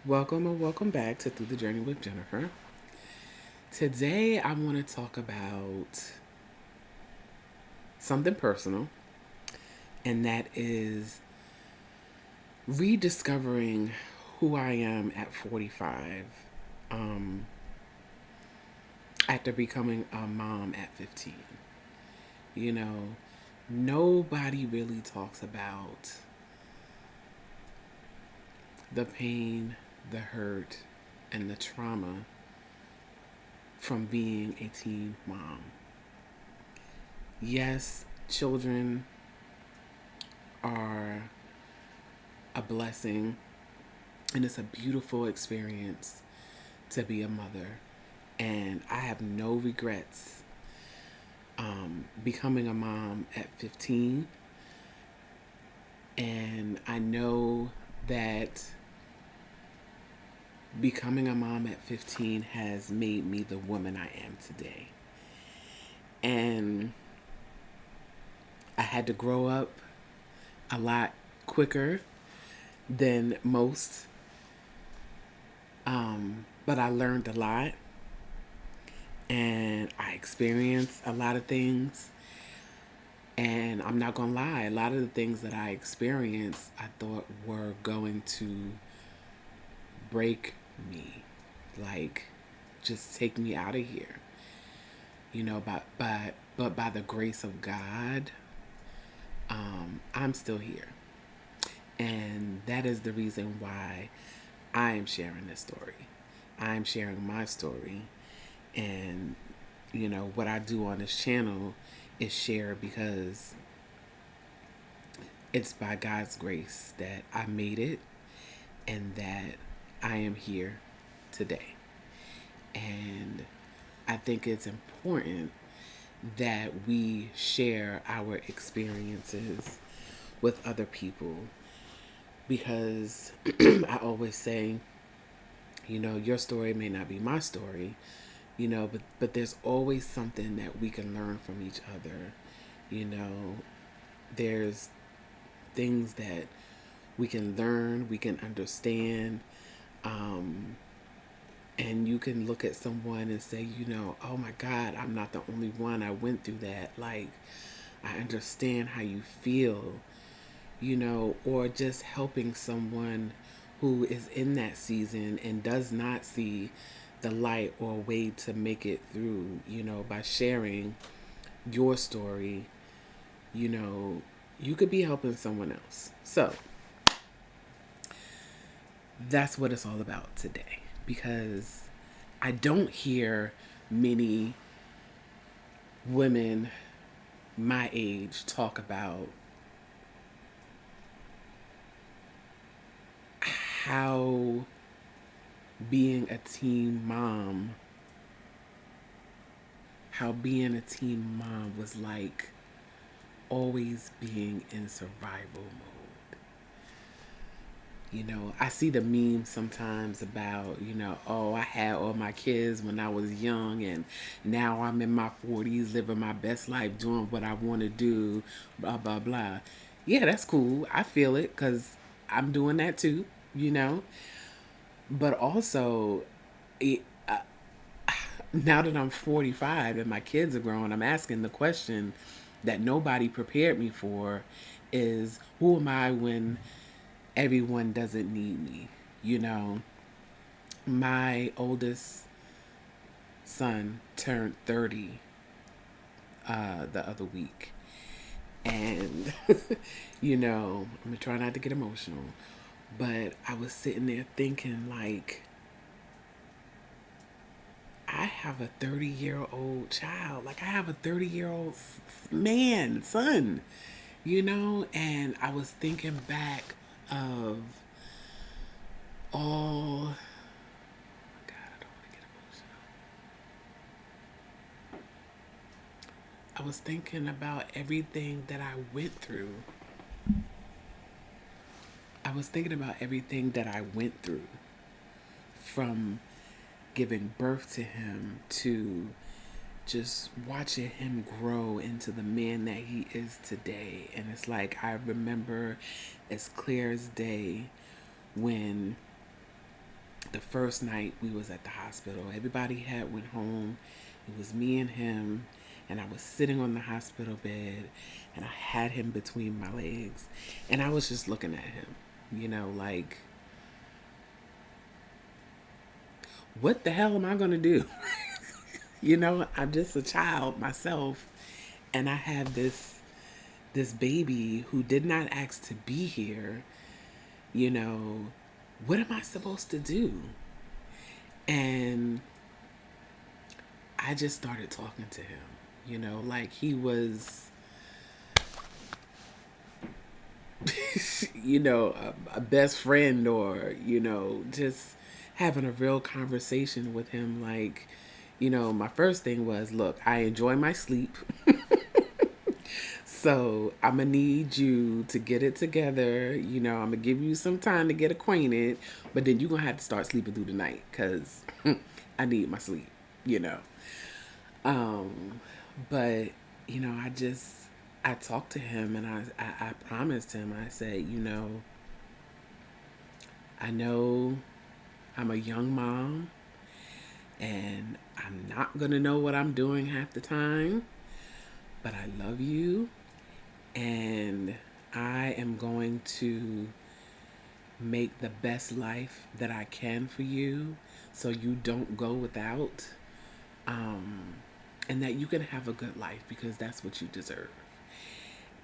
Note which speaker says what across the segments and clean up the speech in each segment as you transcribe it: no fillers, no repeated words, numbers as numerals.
Speaker 1: Welcome and welcome back to Through the Journey with Jennifer. Today I want to talk about something personal, and that is rediscovering who I am at 45 um, after becoming a mom at 15. You know, nobody really talks about the pain, the hurt, and the trauma from being a teen mom. Yes, children are a blessing and it's a beautiful experience to be a mother. And I have no regrets becoming a mom at 15. And I know that becoming a mom at 15 has made me the woman I am today. And I had to grow up a lot quicker than most. But I learned a lot and I experienced a lot of things. And I'm not going to lie, a lot of the things that I experienced, I thought were going to break me. Like, just take me out of here. But by the grace of God, I'm still here. And that is the reason why I am sharing this story. I'm sharing my story. And, what I do on this channel is share because it's by God's grace that I made it and that I am here today. And I think it's important that we share our experiences with other people because I always say, your story may not be my story, but there's always something that we can learn from each other. There's things that we can learn, we can understand, and you can look at someone and say, oh my God, I'm not the only one. I went through that. Like, I understand how you feel, or just helping someone who is in that season and does not see the light or a way to make it through, by sharing your story, you could be helping someone else. So that's what it's all about today because I don't hear many women my age talk about how being a teen mom was like always being in survival mode. I see the memes sometimes about, oh, I had all my kids when I was young and now I'm in my 40s living my best life doing what I want to do, blah, blah, blah. Yeah, that's cool. I feel it because I'm doing that too, But also, it, now that I'm 45 and my kids are grown, I'm asking the question that nobody prepared me for is who am I when everyone doesn't need me? My oldest son turned 30 the other week. And, I'm going to try not to get emotional, but I was sitting there thinking, like, I have a 30-year-old child. Like, I have a 30-year-old son, and I was thinking back of all. God, I don't want to get emotional. I was thinking about everything that I went through. I was thinking about everything that I went through from giving birth to him to just watching him grow into the man that he is today. And it's like I remember as clear as day when The first night we was at the hospital, everybody had went home. It was me and him, and I was sitting on the hospital bed, and I had him between my legs, and I was just looking at him, like, what the hell am I gonna do? I'm just a child myself, and I have this baby who did not ask to be here. you know what am I supposed to do? And I just started talking to him, like he was, a best friend, or, just having a real conversation with him. Like, my first thing was, look, I enjoy my sleep. So I'm gonna need you to get it together. I'm gonna give you some time to get acquainted, but then you're gonna have to start sleeping through the night because I need my sleep. You know. Um, but I talked to him, and I promised him. I said, I know I'm a young mom, and I'm not gonna know what I'm doing half the time, but I love you, and I am going to make the best life that I can for you so you don't go without, um, and that you can have a good life because that's what you deserve.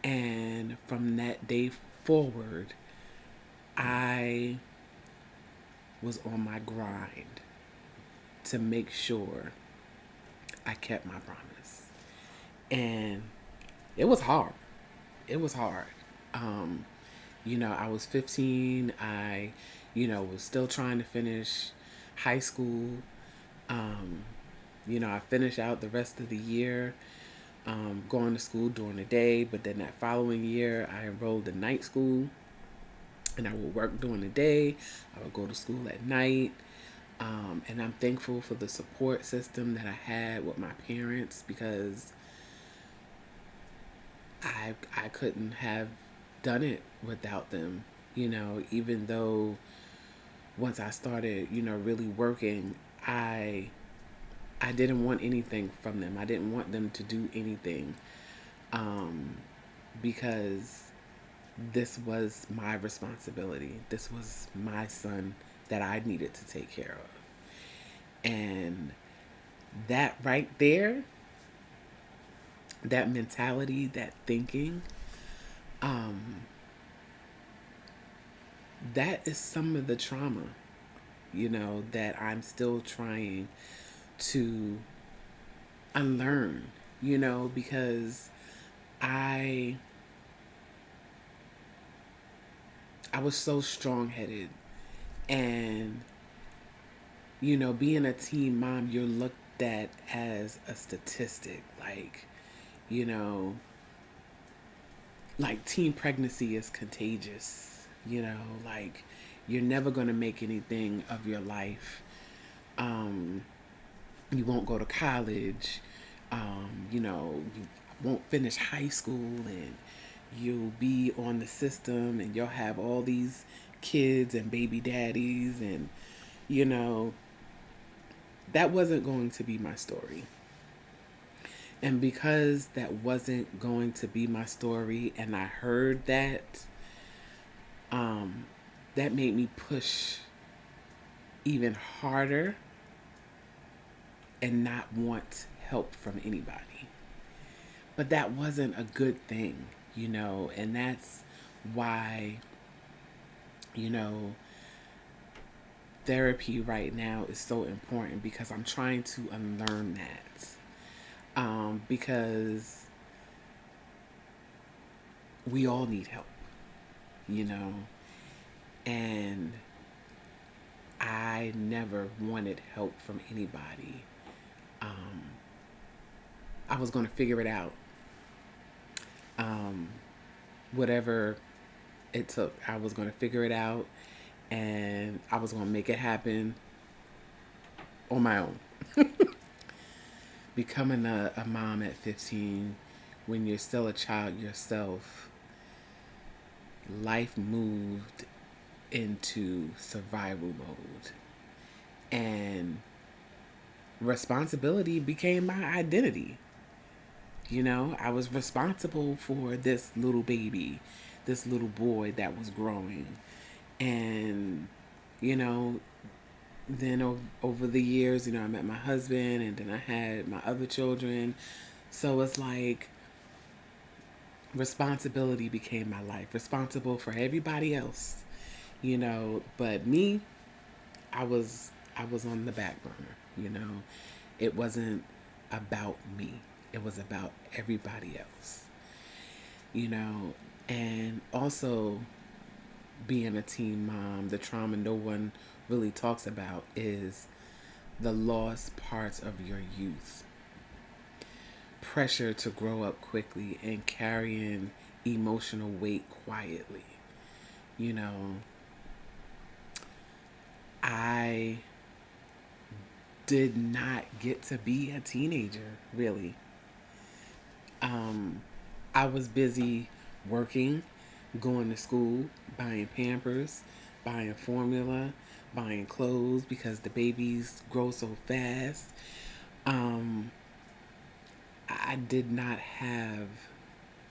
Speaker 1: And from that day forward, I was on my grind to make sure I kept my promise. And it was hard. It was hard. Um, I was 15. I, was still trying to finish high school. Um, I finished out the rest of the year going to school during the day, but then that following year I enrolled in night school, and I would work during the day. I would go to school at night. And I'm thankful for the support system that I had with my parents because I couldn't have done it without them. Even though once I started, really working, I I didn't want anything from them. I didn't want them to do anything, um, because this was my responsibility. This was my son that I needed to take care of. And that right there, that mentality, that thinking, um, that is some of the trauma, that I'm still trying to unlearn, because I I was so strong headed, and being a teen mom, you're looked at as a statistic, you know, like teen pregnancy is contagious, like you're never gonna make anything of your life. Um, you won't go to college. You won't finish high school, and you'll be on the system, and you'll have all these kids and baby daddies, and you know that wasn't going to be my story. And because that wasn't going to be my story, and I heard that, um, that made me push even harder and not want help from anybody. But that wasn't a good thing, and that's why, you know, therapy right now is so important because I'm trying to unlearn that. Because we all need help, you know, and I never wanted help from anybody. Um, I was going to figure it out. Um, Whatever it took, I was going to figure it out, and I was going to make it happen on my own. Becoming a mom at 15, when you're still a child yourself, life moved into survival mode. And responsibility became my identity. I was responsible for this little baby, this little boy that was growing. And, you know, then over the years, I met my husband and then I had my other children. So it's like responsibility became my life, responsible for everybody else, but me, I was on the back burner, It wasn't about me. It was about everybody else, you know. And also being a teen mom, the trauma no one really talks about is the lost parts of your youth. Pressure to grow up quickly and carrying emotional weight quietly. You know, I did not get to be a teenager, really. Um, I was busy working, going to school, buying Pampers, buying formula, buying clothes because the babies grow so fast. Um, I did not have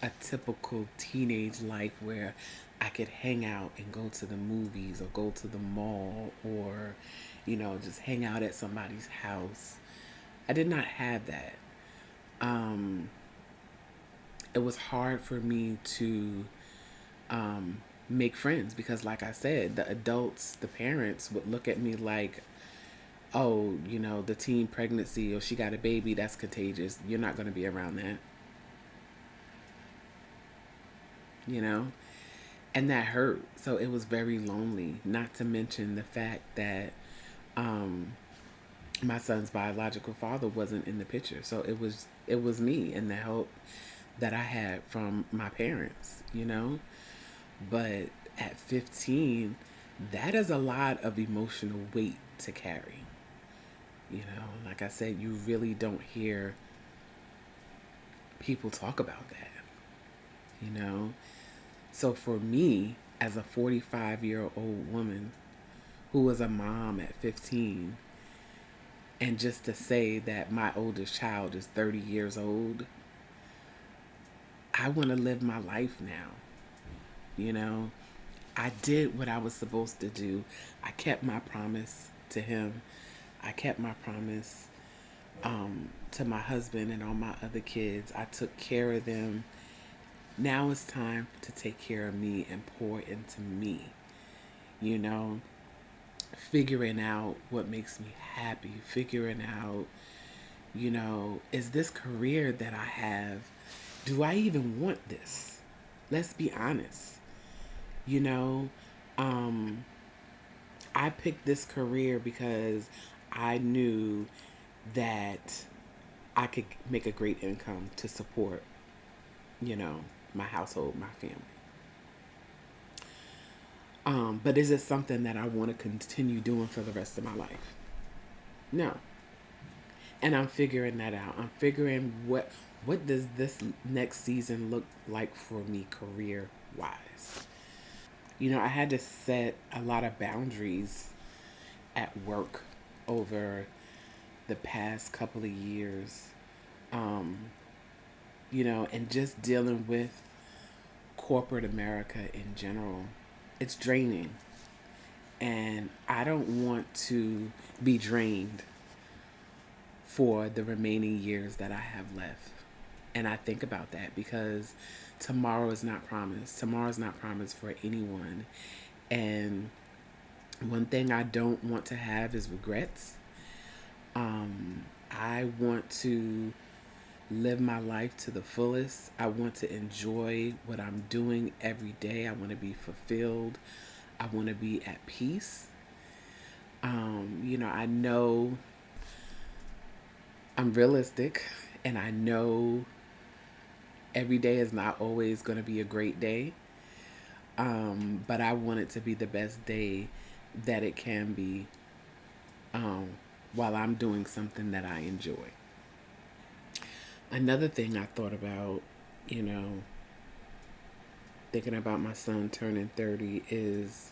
Speaker 1: a typical teenage life where I could hang out and go to the movies or go to the mall or, just hang out at somebody's house. I did not have that. Um, it was hard for me to make friends because, like I said, the adults, the parents would look at me like, oh, the teen pregnancy or she got a baby, that's contagious. You're not going to be around that, you know? And that hurt. So it was very lonely, not to mention the fact that um, my son's biological father wasn't in the picture. So it was me and the help that I had from my parents. But at 15, that is a lot of emotional weight to carry. Like I said, you really don't hear people talk about that, you know? So for me, as a 45-year-old woman who was a mom at 15, and just to say that my oldest child is 30 years old, I want to live my life now, you know? I did what I was supposed to do. I kept my promise to him. I kept my promise to my husband and all my other kids. I took care of them. Now it's time to take care of me and pour into me. You know, figuring out what makes me happy, figuring out, is this career that I have, do I even want this? Let's be honest. You know, um, I picked this career because I knew that I could make a great income to support, you know, my household, my family. But is it something that I want to continue doing for the rest of my life? No. And I'm figuring that out. I'm figuring what does this next season look like for me career wise. I had to set a lot of boundaries at work over the past couple of years. Um, and just dealing with corporate America in general. It's draining. And I don't want to be drained for the remaining years that I have left. And I think about that because tomorrow is not promised. Tomorrow is not promised for anyone. And one thing I don't want to have is regrets. I want to live my life to the fullest. I want to enjoy what I'm doing every day. I want to be fulfilled. I want to be at peace. I know I'm realistic and I know every day is not always going to be a great day. But I want it to be the best day that it can be um, while I'm doing something that I enjoy. Another thing I thought about, you know, thinking about my son turning 30 is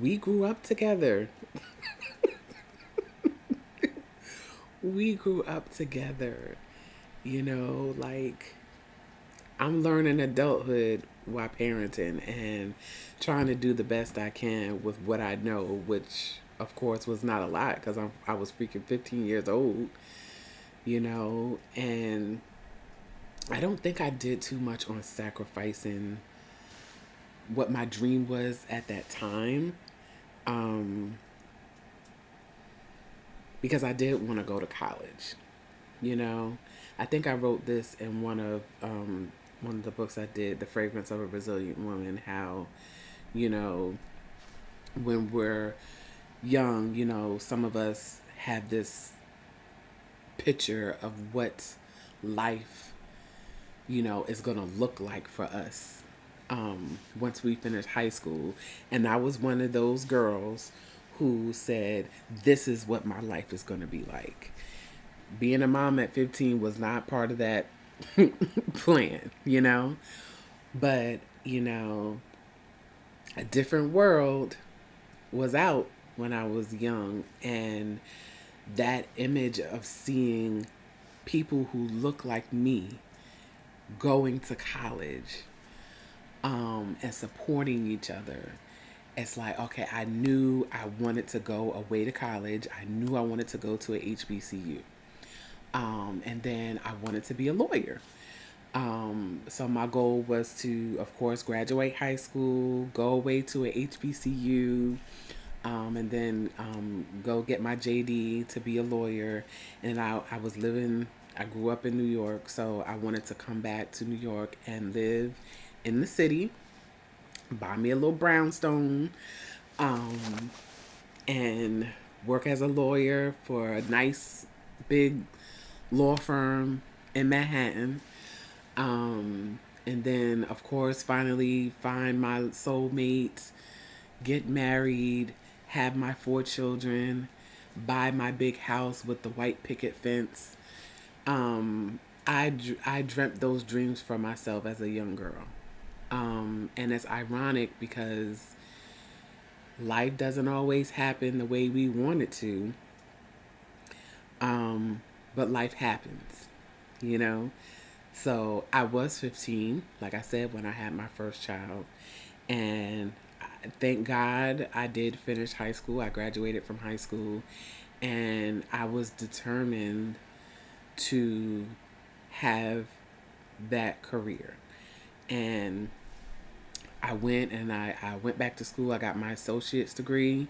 Speaker 1: we grew up together. We grew up together, like I'm learning adulthood while parenting and trying to do the best I can with what I know, which of course was not a lot because I was freaking 15 years old, and I don't think I did too much on sacrificing what my dream was at that time, um, because I did want to go to college. You know, I think I wrote this in one of the books I did, "The Fragrance of a Resilient Woman." How, you know, when we're young, some of us have this picture of what life, is gonna look like for us, once we finish high school. And I was one of those girls who said, "This is what my life is gonna be like." Being a mom at 15 was not part of that plan. But, a different world was out when I was young. And that image of seeing people who look like me going to college, and supporting each other. It's like, okay, I knew I wanted to go away to college. I knew I wanted to go to a HBCU. And then I wanted to be a lawyer. So my goal was to, of course, graduate high school, go away to a HBCU, and then go get my JD to be a lawyer. And I grew up in New York, so I wanted to come back to New York and live in the city, buy me a little brownstone, um, and work as a lawyer for a nice big law firm in Manhattan. And then, of course, finally find my soulmate, get married, have my 4 children, buy my big house with the white picket fence. I dreamt those dreams for myself as a young girl. And it's ironic because life doesn't always happen the way we want it to, but life happens, you know? So I was 15, like I said, when I had my first child. And thank God I did finish high school. I graduated from high school. And I was determined to have that career. And I went back to school. I got my associate's degree.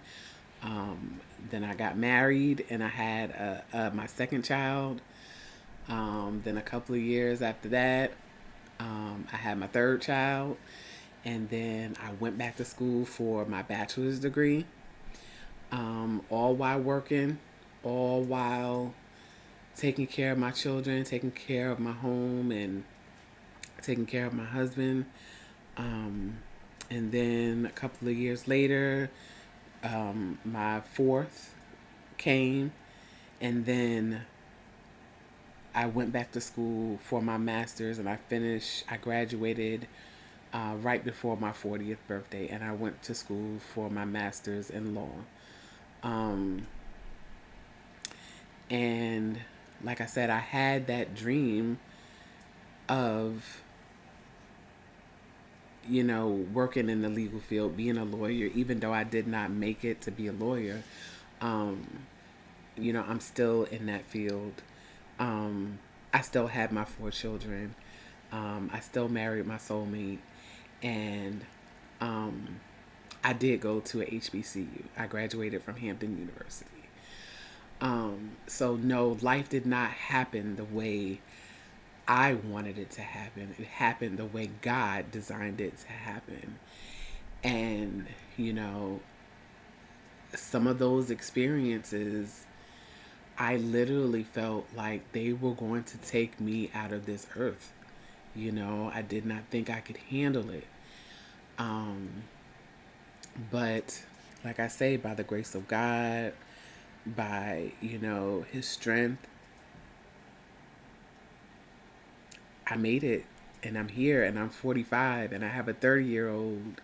Speaker 1: Then I got married and I had my second child. Then a couple of years after that, I had my third child. And then I went back to school for my bachelor's degree, all while working, all while taking care of my children, taking care of my home, and taking care of my husband. And then a couple of years later, my fourth came, and then I went back to school for my master's, and I graduated right before my 40th birthday, and I went to school for my master's in law. Um, and like I said, I had that dream of, working in the legal field, being a lawyer, even though I did not make it to be a lawyer. Um, I'm still in that field. I still had my 4 children. I still married my soulmate. And I did go to a HBCU. I graduated from Hampton University. So no, life did not happen the way I wanted it to happen. It happened the way God designed it to happen. And, some of those experiences, I literally felt like they were going to take me out of this earth. I did not think I could handle it. Um, but like I say, by the grace of God, by, his strength, I made it, and I'm here, and I'm 45, and I have a 30-year-old.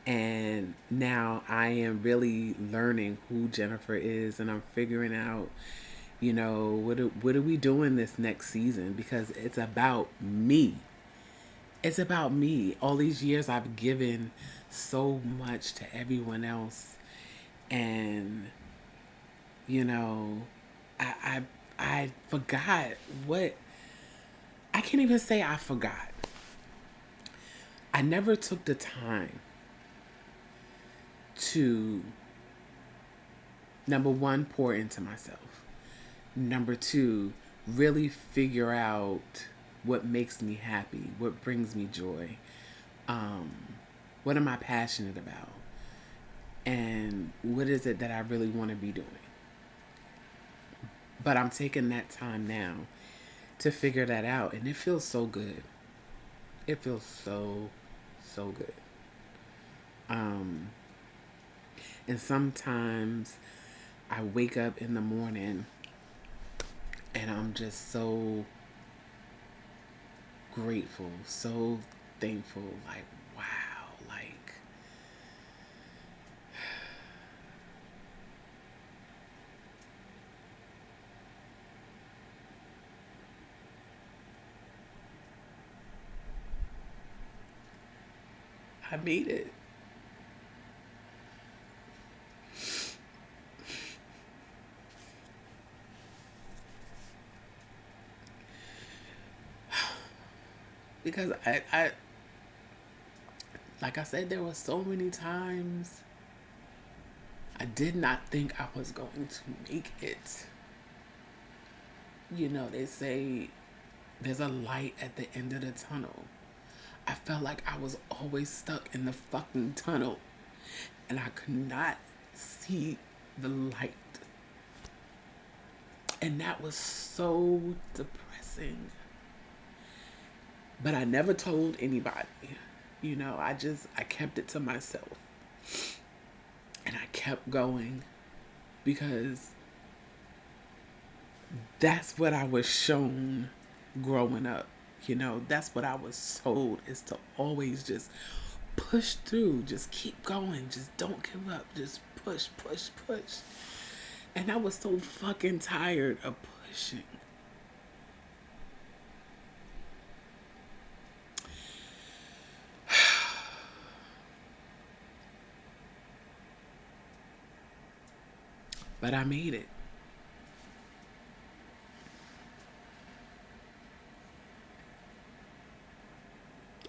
Speaker 1: And now I am really learning who Jennifer is, and I'm figuring out, What are we doing this next season? Because it's about me. It's about me. All these years I've given so much to everyone else, and you know, I I forgot what I can't even say I forgot. I never took the time to, number one, pour into myself. Number two, really figure out what makes me happy, what brings me joy. Um, what am I passionate about? And what is it that I really want to be doing? But I'm taking that time now to figure that out, and it feels so good. It feels so, so good. Um, and sometimes I wake up in the morning and I'm just so grateful, so thankful. Like, wow, like, I made it. Because like I said, there were so many times I did not think I was going to make it. They say there's a light at the end of the tunnel. I felt like I was always stuck in the fucking tunnel and I could not see the light. And that was so depressing. But I never told anybody. I kept it to myself. And I kept going because that's what I was shown growing up. That's what I was told, is to always just push through, just keep going, just don't give up, just push, push, push. And I was so fucking tired of pushing. But I made it.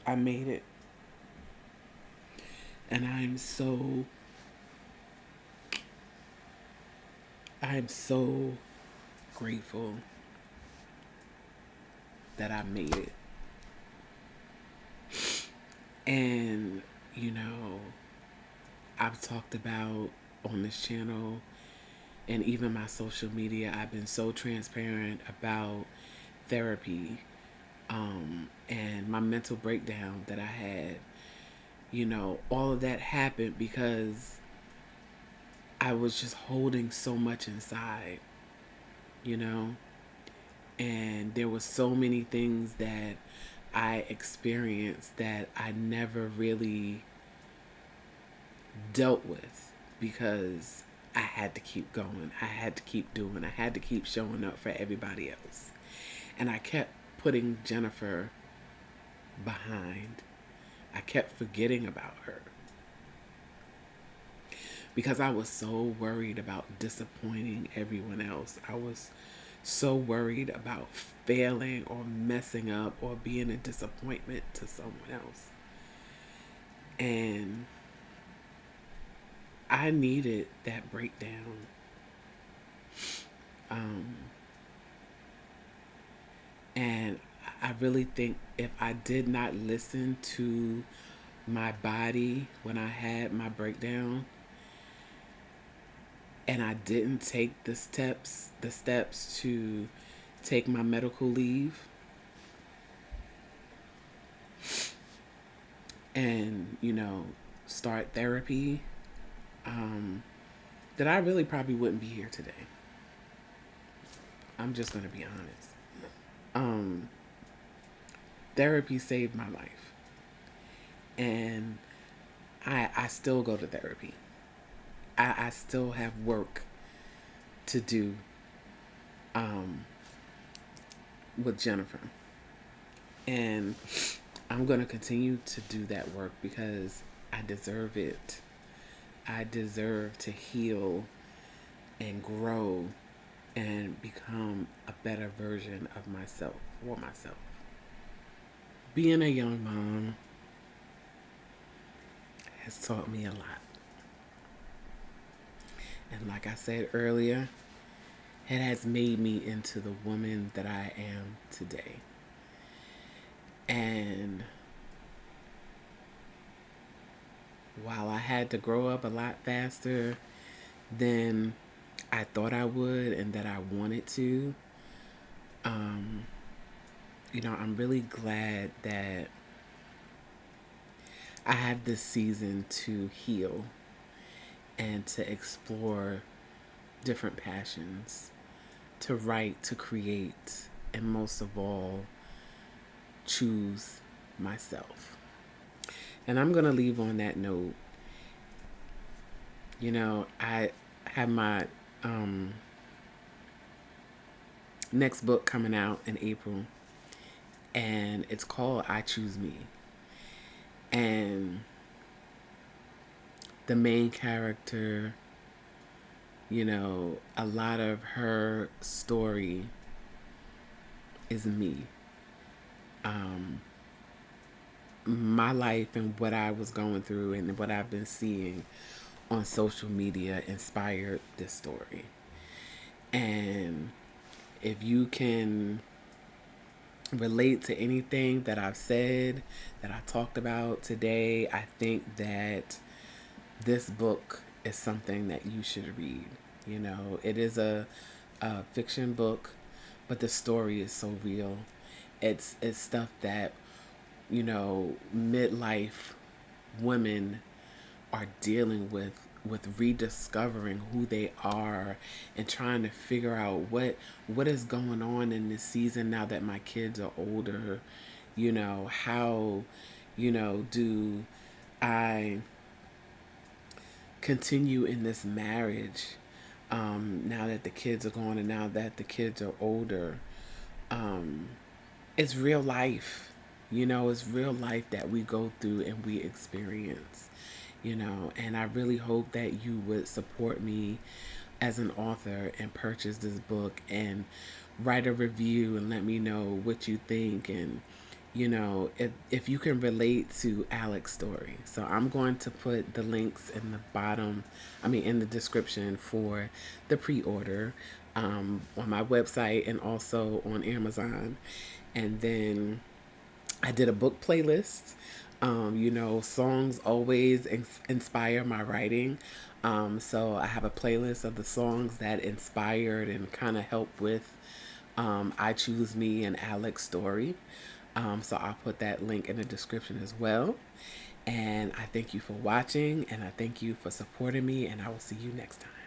Speaker 1: I made it. And I am so grateful that I made it. And, I've talked about on this channel and even my social media, I've been so transparent about therapy, and my mental breakdown that I had. All of that happened because I was just holding so much inside, you know? And there were so many things that I experienced that I never really dealt with because I had to keep going. I had to keep doing. I had to keep showing up for everybody else. And I kept putting Jennifer behind. I kept forgetting about her because I was so worried about disappointing everyone else. I was so worried about failing or messing up or being a disappointment to someone else. And I needed that breakdown. Um, and I really think if I did not listen to my body when I had my breakdown, and I didn't take the steps to take my medical leave and, start therapy, that I really probably wouldn't be here today. I'm just going to be honest. Um, Therapy saved my life. And I still go to therapy. I still have work to do with Jennifer. And I'm going to continue to do that work because I deserve it. I deserve to heal and grow and become a better version of myself for myself. Being a young mom has taught me a lot. And like I said earlier, it has made me into the woman that I am today. And while I had to grow up a lot faster than I thought I would and that I wanted to, um, I'm really glad that I have this season to heal and to explore different passions, to write, to create, and most of all, choose myself. And I'm going to leave on that note. I have my next book coming out in April, and it's called I Choose Me. And the main character, a lot of her story is me. My life and what I was going through and what I've been seeing on social media inspired this story. And if you can relate to anything that I've said, that I talked about today, I think that this book is something that you should read. It is a fiction book, but the story is so real. It's stuff that, midlife women are dealing with rediscovering who they are and trying to figure out what is going on in this season now that my kids are older. How do I continue in this marriage now that the kids are gone and now that the kids are older. It's real life. It's real life that we go through and we experience. And I really hope that you would support me as an author and purchase this book and write a review and let me know what you think, and if you can relate to Alex's story. So I'm going to put the links in the in the description for the pre-order on my website and also on Amazon. And then I did a book playlist. Songs always inspire my writing. So I have a playlist of the songs that inspired and kind of helped with I Choose Me and Alex's story. So I'll put that link in the description as well. And I thank you for watching, and I thank you for supporting me, and I will see you next time.